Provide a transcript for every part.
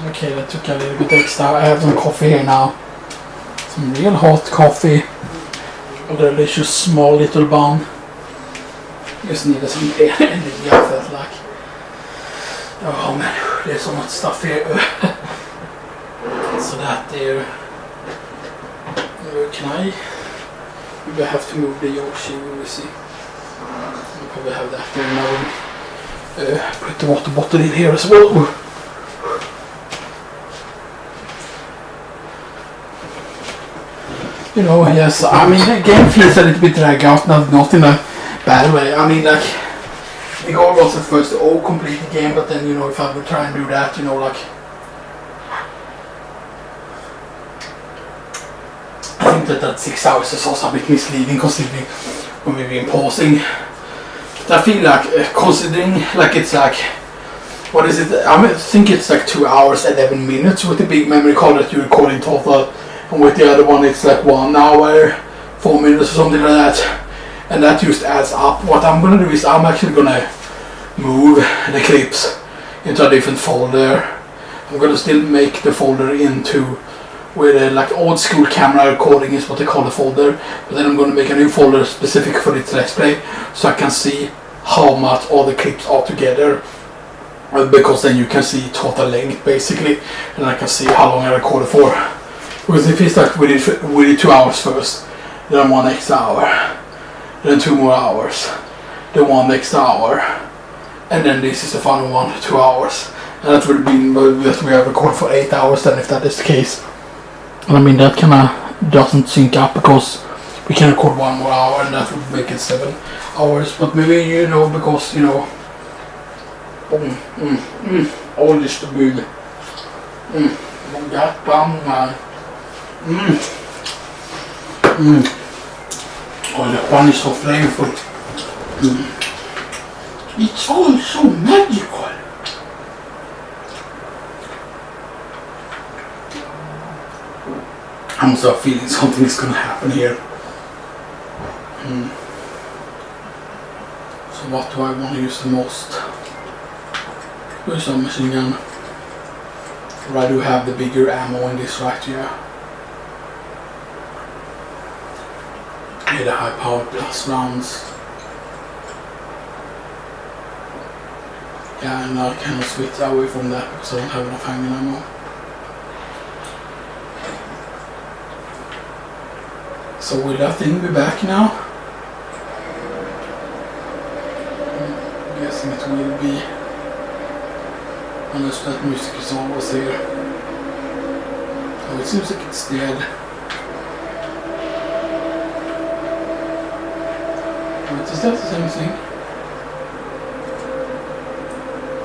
Okay, that took a little bit extra. I have some coffee here now. Some real hot coffee. A delicious small little bun. Just needed some energy, I felt like. Oh man, there's so much stuff here. So that there. Can I? Maybe I have to move the Yoshi, we will see. I'll probably have that there now. Put the water bottle in here as well. You know, yes, I mean the game feels a little bit drag out, not in a bad way. I mean, like, the goal was at first to complete the game, but then, you know, if I would try and do that, you know, like, I think that 6 hours is also a bit misleading considering when we've been pausing. But I feel like, considering, like, it's like, what is it? I think it's like 2 hours, 11 minutes with the big memory card that you record in total. And with the other one it's like 1 hour, 4 minutes or something like that. And that just adds up. What I'm gonna do is I'm actually gonna move the clips into a different folder. I'm gonna still make the folder into where like old school camera recording is what they call the folder. But then I'm gonna make a new folder specific for this Let's Play so I can see how much all the clips are together. Because then you can see total length basically. And I can see how long I recorded for. Because if it's like we did 2 hours first, then 1 extra hour, then 2 more hours, then 1 extra hour, and then this is the final one, 2 hours. And that would mean that we have recorded for 8 hours then if that is the case. And I mean that kinda doesn't sync up because we can record 1 more hour and that would make it 7 hours. But maybe, you know, because, you know, all this to be, that bum man. Oh, the one is so flavorful. It's all so magical. I'm also feeling something is gonna happen here. So what do I want to use the most? Use a machine gun. Or I do have the bigger ammo in this right here. The high powered plus rounds. Yeah, and I cannot switch away from that because I don't have enough handgun ammo. So will that thing be back now? I'm guessing it will be. Unless that music is always here. Oh, it seems like it's dead. But is that the same thing?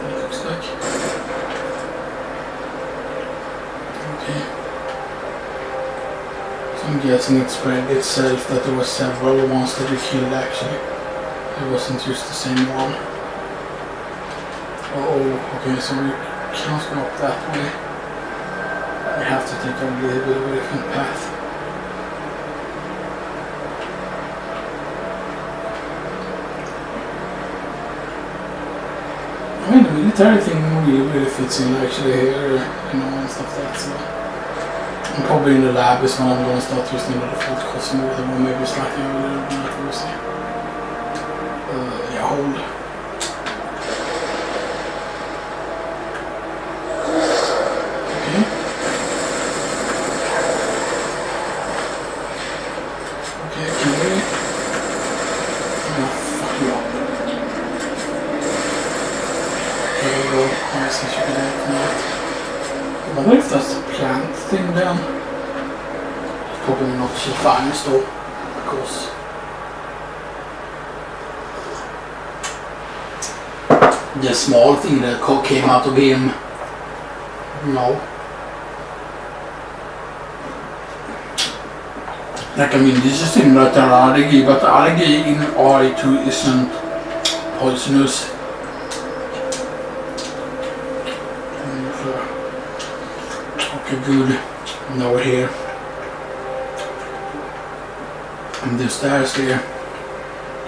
That looks like. Okay. So I'm guessing it spread itself that there were several ones that we killed actually. It wasn't just the same one. Oh, okay, so we can't go up that way. We have to take a little bit of a different path. I mean, the military thing really fits in actually here, you know, and stuff like that, so. And probably in the lab is when I'm going to start using the default costume with them, or maybe slightly earlier than that, we'll see. Yeah, hold. Okay. Okay, can we? Oh, fuck you up. There we go. I guess I should be there tonight. I wonder if that's the plant thing then. It's probably not so fast though, because the small thing that came out of him. No. Like, I mean, this is similar to allergy, but allergy in RE2 isn't poisonous. Okay, good. Now we're here. And the stairs here.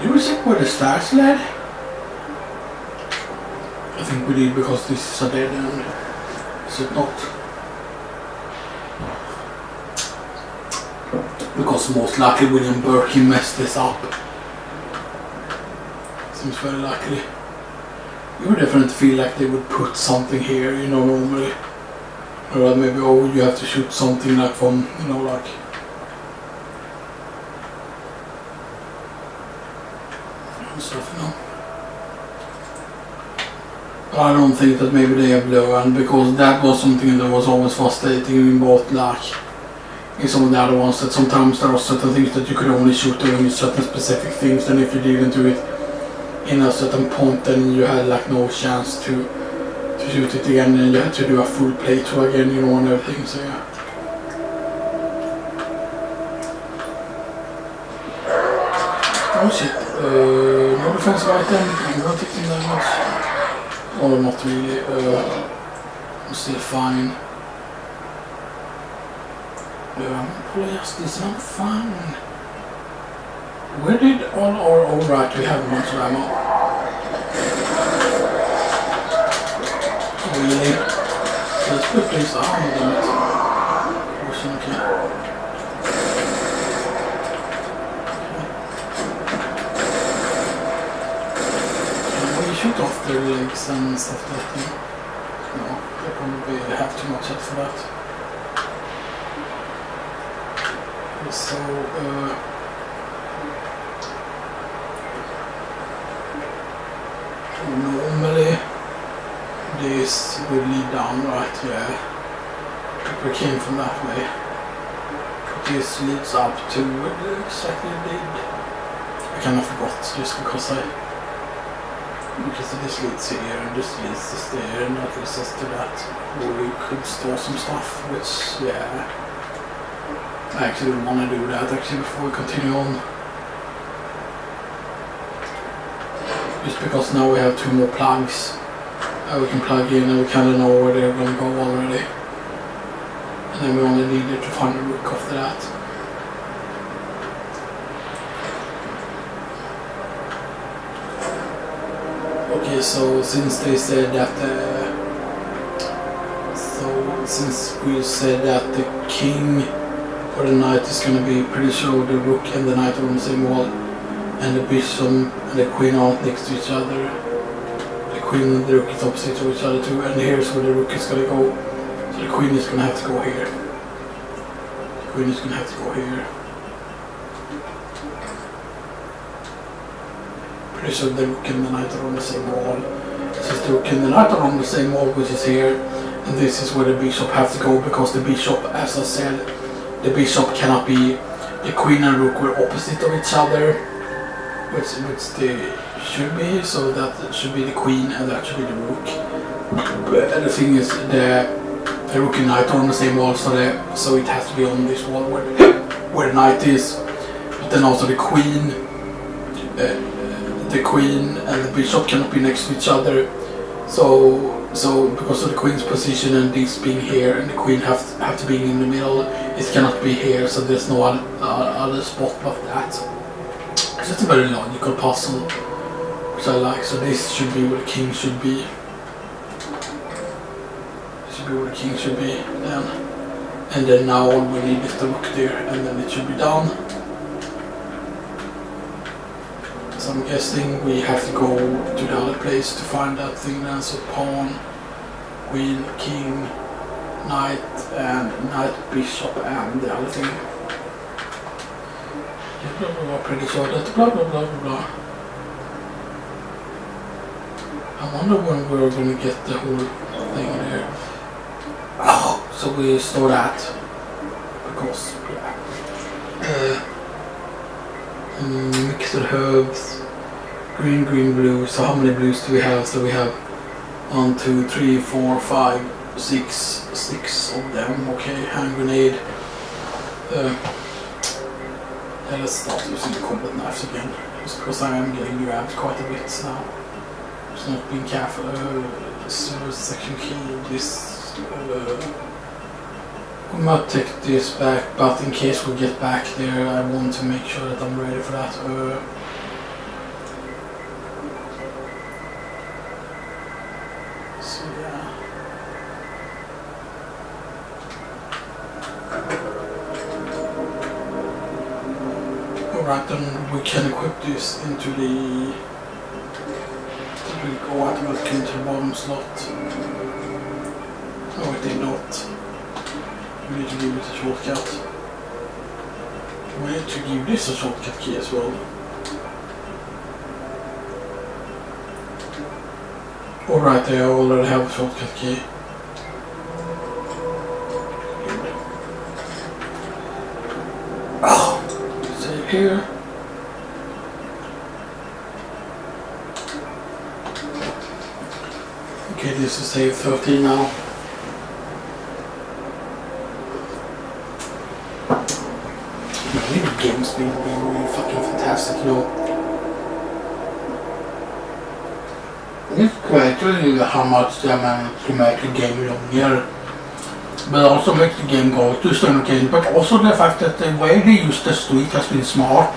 Did we check where the stairs led? I think we did because this is a dead end. Is it not? Because most likely William Birkin messed this up. Seems very likely. You would definitely feel like they would put something here, you know, normally. Or maybe, oh, you have to shoot something like from, you know, like... stuff, you know. But I don't think that maybe they have learned, because that was something that was always frustrating in both, like, in some of the other ones, that sometimes there are certain things that you could only shoot doing certain specific things, and if you didn't do it in a certain point, then you had like no chance to shoot it again, and you had to do a full playthrough again, you know, and everything, so yeah. Oh shit, no defensive item, I'm not taking damage. Or not really, I'm still fine. Yes, this I'm fine. Where did all our... Alright, we have a bunch of ammo. Really? Let's put this arm on it. Okay. Can we shoot off their legs and stuff like that? No, they probably have too much health for that. So, normally this would lead down, right? Yeah. We came from that way. This leads up to where it exactly did. I kind of forgot just because this leads here and this leads to there and that leads us to that where we could store some stuff, which, yeah. I actually want to do that actually before we continue on. Just because now we have 2 more plugs we can plug in and we kind of know where they're going to go already. And then we only needed to find a rook after that. Okay, so since they said that since we said that the king or the knight is going to be pretty sure the rook and the knight are on the same wall, and the bishop and the queen aren't next to each other. The queen and the rook is opposite to each other too, and here's where the rook is going to go. So the queen is going to have to go here. The queen is going to have to go here. Pretty sure the rook and the knight are on the same wall. Since the rook and the knight are on the same wall, which is here, and this is where the bishop have to go, because the bishop, as I said, the bishop cannot be, the queen and rook were opposite of each other, which they should be, so that should be the queen and that should be the rook. But the thing is, the rook and knight are on the same wall, so it has to be on this wall where the knight is. But then also the queen and the bishop cannot be next to each other. So because of the queen's position and this being here and the queen have to be in the middle, it cannot be here, so there's no other spot but that. So it's a very logical puzzle, which I like. So this should be where the king should be. This should be where the king should be then. And then now all we need is the rook there, and then it should be done. So I'm guessing we have to go to the other place to find that thing then. So pawn, queen, king, knight, and knight, bishop, and the other thing. Blah blah blah, pretty sure that blah blah blah blah blah. I wonder when we're gonna get the whole thing there. Oh, so we store that because mixed herbs, green, blue. So how many blues do we have? So we have 1, 2, 3, 4, 5, 6 of them. Okay, hand grenade. Let's start using the combat knives again, just because I am getting grabbed quite a bit now. Just not being careful. Section key. This. We might take this back, but in case we get back there, I want to make sure that I'm ready for that. So yeah. Alright, then we can equip this into the... Did we go automatically into the bottom slot? No, it did not. We need to give it a shortcut. We need to give this a shortcut key as well. Alright, I already have a shortcut key. Oh, save here. Okay, this is save 13 now. The game's been really fucking fantastic, you know. It's great really how much they managed to make the game longer, but also make the game go to certain games, but also the fact that the way they use the street has been smart.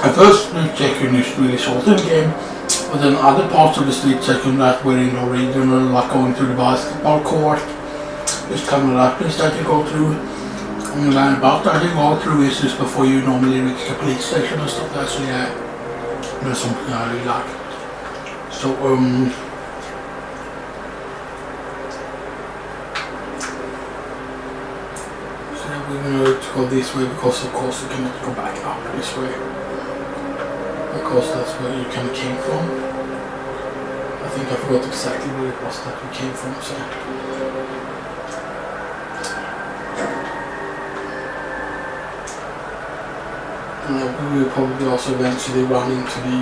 At first the section is really short in the game, but then other parts of the street section that were in the regional, like going to the basketball court, is kind of that place that you go through. And then about that you go through is just before you normally reach the police station and stuff like that, so yeah, that's something I really like. So so we're going to go this way because of course you cannot go back up this way. Because that's where you kind of came from. I think I forgot exactly where it was that we came from, so... We will probably also eventually run into the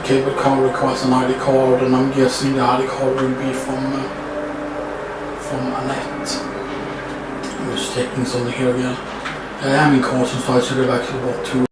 cable car requires an ID card, and I'm guessing the ID card will be from Annette. I'm just checking something here again. I am in course, so I should have actually bought two.